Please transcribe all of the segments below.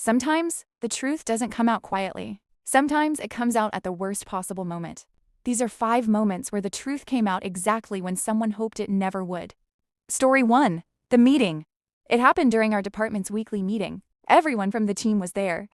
Sometimes the truth doesn't come out quietly. Sometimes it comes out at the worst possible moment. These are 5 moments where the truth came out exactly when someone hoped it never would. Story 1. The meeting. It happened during our department's weekly meeting. Everyone from the team was there.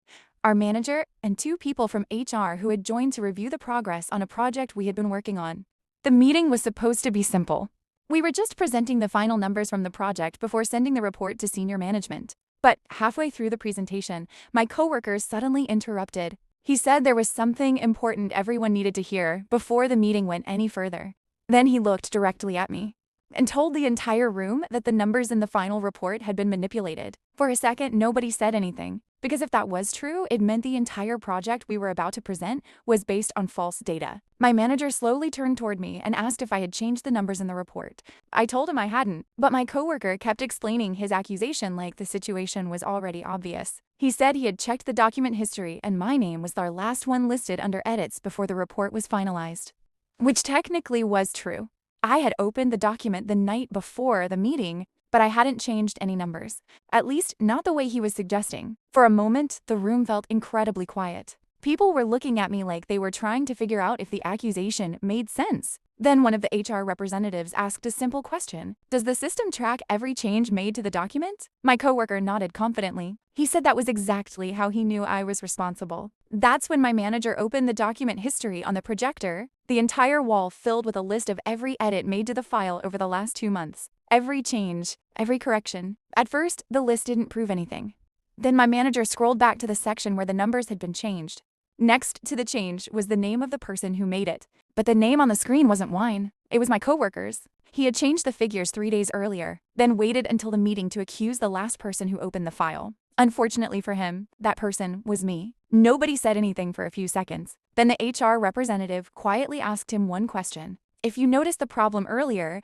Our manager and 2 people from HR who had joined to review the progress on a project we had been working on. The meeting was supposed to be simple. We were just presenting the final numbers from the project before sending the report to senior management. But halfway through the presentation, my coworker suddenly interrupted. He said there was something important everyone needed to hear before the meeting went any further. Then he looked directly at me and told the entire room that the numbers in the final report had been manipulated. For a second, nobody said anything, because if that was true, it meant the entire project we were about to present was based on false data. My manager slowly turned toward me and asked if I had changed the numbers in the report. I told him I hadn't, but my coworker kept explaining his accusation like the situation was already obvious. He said he had checked the document history and my name was our last one listed under edits before the report was finalized. Which technically was true. I had opened the document the night before the meeting, but I hadn't changed any numbers. At least not the way he was suggesting. For a moment, the room felt incredibly quiet. People were looking at me like they were trying to figure out if the accusation made sense. Then one of the HR representatives asked a simple question. Does the system track every change made to the document? My coworker nodded confidently. He said that was exactly how he knew I was responsible. That's when my manager opened the document history on the projector, the entire wall filled with a list of every edit made to the file over the last 2 months. Every change, every correction. At first, the list didn't prove anything. Then my manager scrolled back to the section where the numbers had been changed. Next to the change was the name of the person who made it. But the name on the screen wasn't mine. It was my coworker's. He had changed the figures 3 days earlier, then waited until the meeting to accuse the last person who opened the file. Unfortunately for him, that person was me. Nobody said anything for a few seconds. Then the HR representative quietly asked him one question. If you noticed the problem earlier,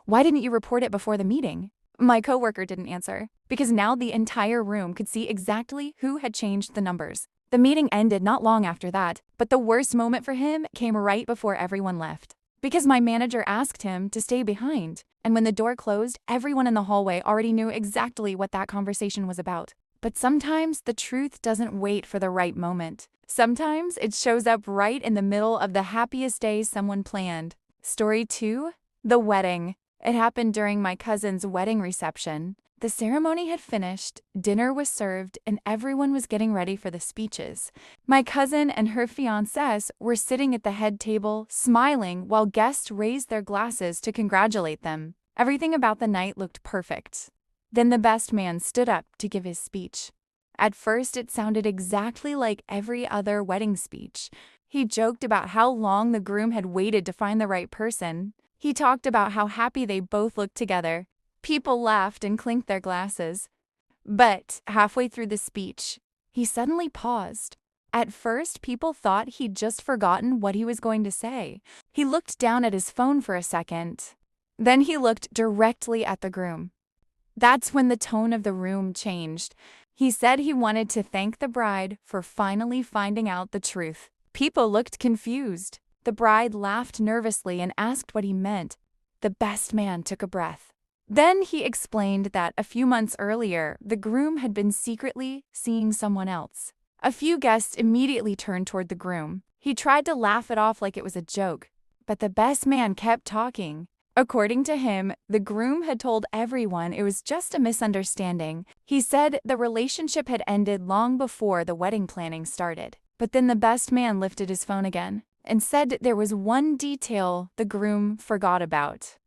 why didn't you report it before the meeting? My coworker didn't answer, because now the entire room could see exactly who had changed the numbers. The meeting ended not long after that, but the worst moment for him came right before everyone left. Because my manager asked him to stay behind, and when the door closed, everyone in the hallway already knew exactly what that conversation was about. But sometimes the truth doesn't wait for the right moment. Sometimes it shows up right in the middle of the happiest day someone planned. Story 2. The wedding. It happened during my cousin's wedding reception. The ceremony had finished, dinner was served, and everyone was getting ready for the speeches. My cousin and her fiancé were sitting at the head table, smiling while guests raised their glasses to congratulate them. Everything about the night looked perfect. Then the best man stood up to give his speech. At first, it sounded exactly like every other wedding speech. He joked about how long the groom had waited to find the right person. He talked about how happy they both looked together. People laughed and clinked their glasses. But halfway through the speech, he suddenly paused. At first, people thought he'd just forgotten what he was going to say. He looked down at his phone for a second. Then he looked directly at the groom. That's when the tone of the room changed. He said he wanted to thank the bride for finally finding out the truth. People looked confused. The bride laughed nervously and asked what he meant. The best man took a breath. Then he explained that a few months earlier, the groom had been secretly seeing someone else. A few guests immediately turned toward the groom. He tried to laugh it off like it was a joke, but the best man kept talking. According to him, the groom had told everyone it was just a misunderstanding. He said the relationship had ended long before the wedding planning started. But then the best man lifted his phone again and said there was one detail the groom forgot about.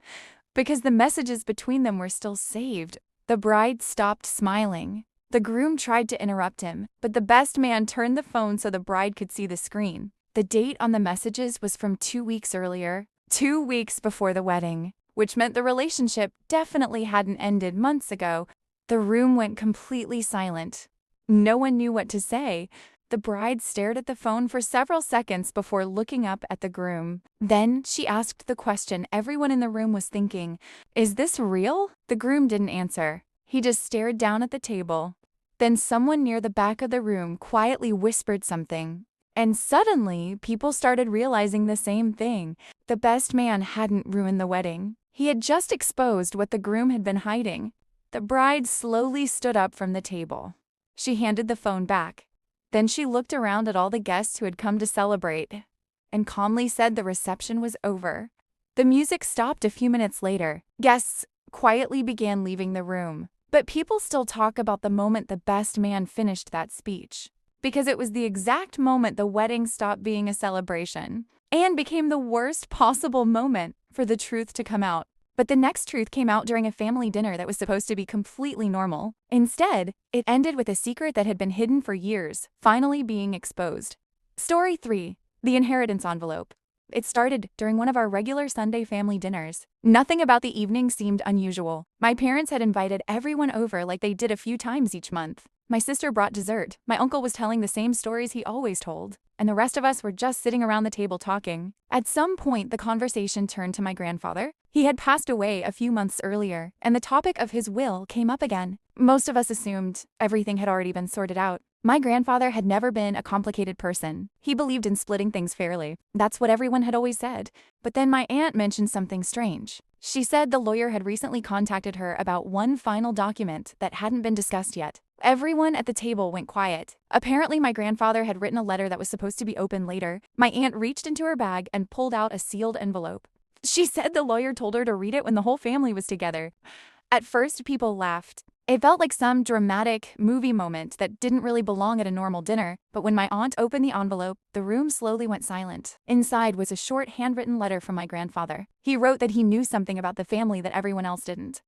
Because the messages between them were still saved, the bride stopped smiling. The groom tried to interrupt him, but the best man turned the phone so the bride could see the screen. The date on the messages was from 2 weeks earlier. 2 weeks before the wedding, which meant the relationship definitely hadn't ended months ago. The room went completely silent. No one knew what to say. The bride stared at the phone for several seconds before looking up at the groom. Then she asked the question everyone in the room was thinking, "Is this real?" The groom didn't answer. He just stared down at the table. Then someone near the back of the room quietly whispered something. And suddenly, people started realizing the same thing. The best man hadn't ruined the wedding. He had just exposed what the groom had been hiding. The bride slowly stood up from the table. She handed the phone back. Then she looked around at all the guests who had come to celebrate and calmly said the reception was over. The music stopped a few minutes later. Guests quietly began leaving the room. But people still talk about the moment the best man finished that speech, because it was the exact moment the wedding stopped being a celebration and became the worst possible moment for the truth to come out. But the next truth came out during a family dinner that was supposed to be completely normal. Instead, it ended with a secret that had been hidden for years, finally being exposed. Story 3. The inheritance envelope. It started during one of our regular Sunday family dinners. Nothing about the evening seemed unusual. My parents had invited everyone over like they did a few times each month. My sister brought dessert. My uncle was telling the same stories he always told, and the rest of us were just sitting around the table talking. At some point, the conversation turned to my grandfather. He had passed away a few months earlier, and the topic of his will came up again. Most of us assumed everything had already been sorted out. My grandfather had never been a complicated person. He believed in splitting things fairly. That's what everyone had always said. But then my aunt mentioned something strange. She said the lawyer had recently contacted her about one final document that hadn't been discussed yet. Everyone at the table went quiet. Apparently, my grandfather had written a letter that was supposed to be opened later. My aunt reached into her bag and pulled out a sealed envelope. She said the lawyer told her to read it when the whole family was together. At first, people laughed. It felt like some dramatic movie moment that didn't really belong at a normal dinner, but when my aunt opened the envelope, the room slowly went silent. Inside was a short handwritten letter from my grandfather. He wrote that he knew something about the family that everyone else didn't,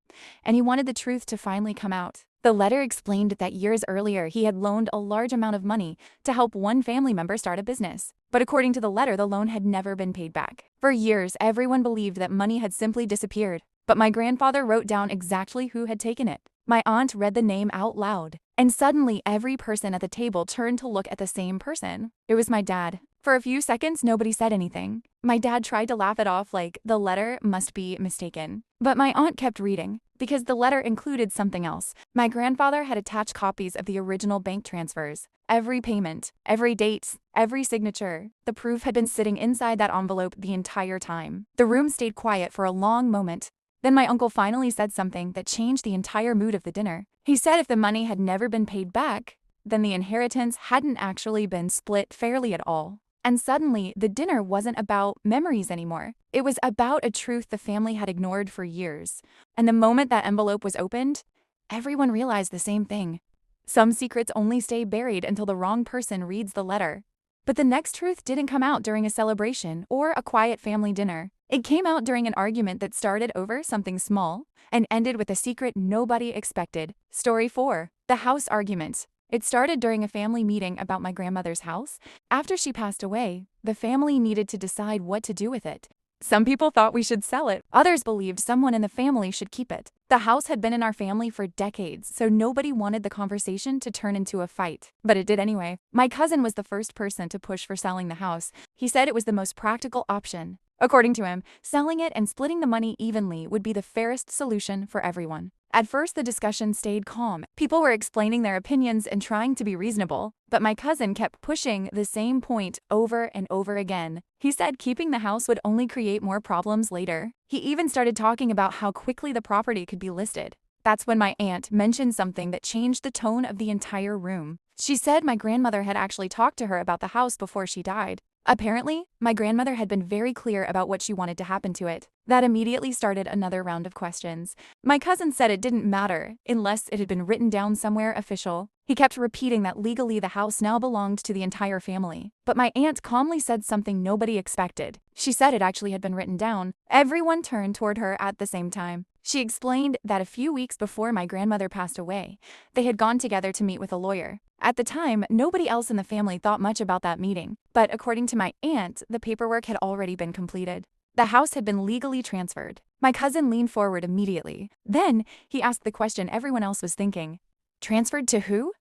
and he wanted the truth to finally come out. The letter explained that years earlier he had loaned a large amount of money to help one family member start a business. But according to the letter, the loan had never been paid back. For years, everyone believed that money had simply disappeared. But my grandfather wrote down exactly who had taken it. My aunt read the name out loud, and suddenly every person at the table turned to look at the same person. It was my dad. For a few seconds, nobody said anything. My dad tried to laugh it off like the letter must be mistaken. But my aunt kept reading, because the letter included something else. My grandfather had attached copies of the original bank transfers. Every payment, every date, every signature. The proof had been sitting inside that envelope the entire time. The room stayed quiet for a long moment. Then my uncle finally said something that changed the entire mood of the dinner. He said if the money had never been paid back, then the inheritance hadn't actually been split fairly at all. And suddenly, the dinner wasn't about memories anymore. It was about a truth the family had ignored for years. And the moment that envelope was opened, everyone realized the same thing. Some secrets only stay buried until the wrong person reads the letter. But the next truth didn't come out during a celebration or a quiet family dinner. It came out during an argument that started over something small and ended with a secret nobody expected. Story 4. The house argument. It started during a family meeting about my grandmother's house. After she passed away, the family needed to decide what to do with it. Some people thought we should sell it. Others believed someone in the family should keep it. The house had been in our family for decades, so nobody wanted the conversation to turn into a fight. But it did anyway. My cousin was the first person to push for selling the house. He said it was the most practical option. According to him, selling it and splitting the money evenly would be the fairest solution for everyone. At first, the discussion stayed calm. People were explaining their opinions and trying to be reasonable, but my cousin kept pushing the same point over and over again. He said keeping the house would only create more problems later. He even started talking about how quickly the property could be listed. That's when my aunt mentioned something that changed the tone of the entire room. She said my grandmother had actually talked to her about the house before she died. Apparently, my grandmother had been very clear about what she wanted to happen to it. That immediately started another round of questions. My cousin said it didn't matter unless it had been written down somewhere official. He kept repeating that legally the house now belonged to the entire family. But my aunt calmly said something nobody expected. She said it actually had been written down. Everyone turned toward her at the same time. She explained that a few weeks before my grandmother passed away, they had gone together to meet with a lawyer. At the time, nobody else in the family thought much about that meeting. But according to my aunt, the paperwork had already been completed. The house had been legally transferred. My cousin leaned forward immediately. Then, he asked the question everyone else was thinking. Transferred to who?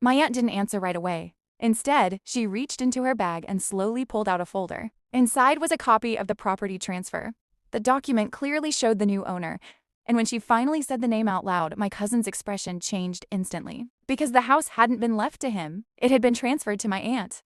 My aunt didn't answer right away. Instead, she reached into her bag and slowly pulled out a folder. Inside was a copy of the property transfer. The document clearly showed the new owner. And when she finally said the name out loud, my cousin's expression changed instantly. Because the house hadn't been left to him. It had been transferred to my aunt.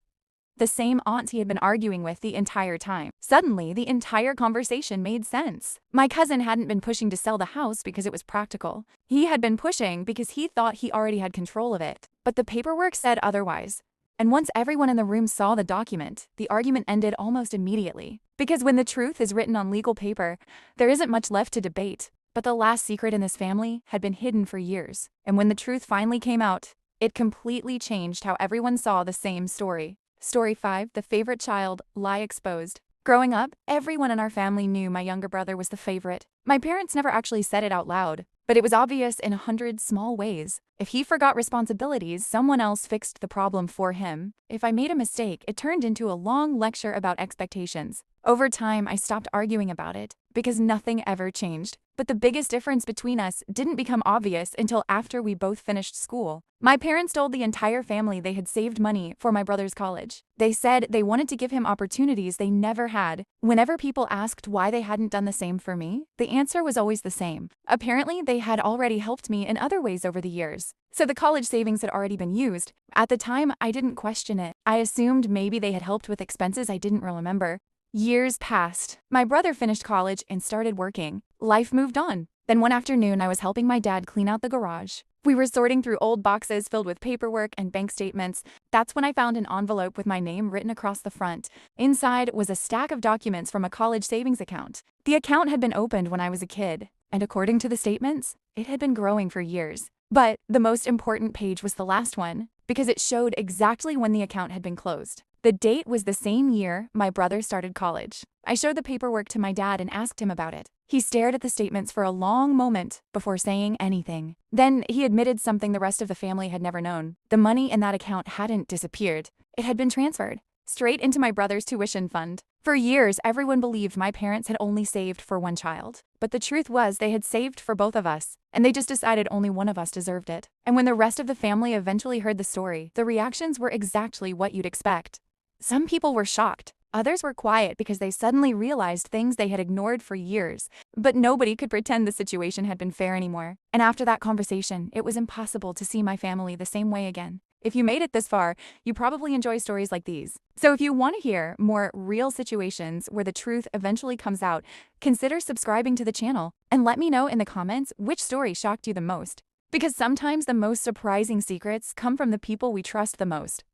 the same aunt he had been arguing with the entire time. Suddenly, the entire conversation made sense. My cousin hadn't been pushing to sell the house because it was practical. He had been pushing because he thought he already had control of it. But the paperwork said otherwise. And once everyone in the room saw the document, the argument ended almost immediately. Because when the truth is written on legal paper, there isn't much left to debate. But the last secret in this family had been hidden for years. And when the truth finally came out, it completely changed how everyone saw the same story. Story 5, The Favorite Child, Lie Exposed. Growing up, everyone in our family knew my younger brother was the favorite. My parents never actually said it out loud, but it was obvious in 100 small ways. If he forgot responsibilities, someone else fixed the problem for him. If I made a mistake, it turned into a long lecture about expectations. Over time, I stopped arguing about it because nothing ever changed. But the biggest difference between us didn't become obvious until after we both finished school. My parents told the entire family they had saved money for my brother's college. They said they wanted to give him opportunities they never had. Whenever people asked why they hadn't done the same for me, the answer was always the same. Apparently, they had already helped me in other ways over the years. So the college savings had already been used. At the time, I didn't question it. I assumed maybe they had helped with expenses I didn't remember. Years passed. My brother finished college and started working. Life moved on. Then one afternoon, I was helping my dad clean out the garage. We were sorting through old boxes filled with paperwork and bank statements. That's when I found an envelope with my name written across the front. Inside was a stack of documents from a college savings account. The account had been opened when I was a kid, and according to the statements, it had been growing for years. But the most important page was the last one, because it showed exactly when the account had been closed. The date was the same year my brother started college. I showed the paperwork to my dad and asked him about it. He stared at the statements for a long moment before saying anything. Then he admitted something the rest of the family had never known. The money in that account hadn't disappeared. It had been transferred straight into my brother's tuition fund. For years, everyone believed my parents had only saved for one child. But the truth was they had saved for both of us, and they just decided only one of us deserved it. And when the rest of the family eventually heard the story, the reactions were exactly what you'd expect. Some people were shocked. Others were quiet because they suddenly realized things they had ignored for years. But nobody could pretend the situation had been fair anymore. And after that conversation, it was impossible to see my family the same way again. If you made it this far, you probably enjoy stories like these. So if you want to hear more real situations where the truth eventually comes out, consider subscribing to the channel and let me know in the comments which story shocked you the most. Because sometimes the most surprising secrets come from the people we trust the most.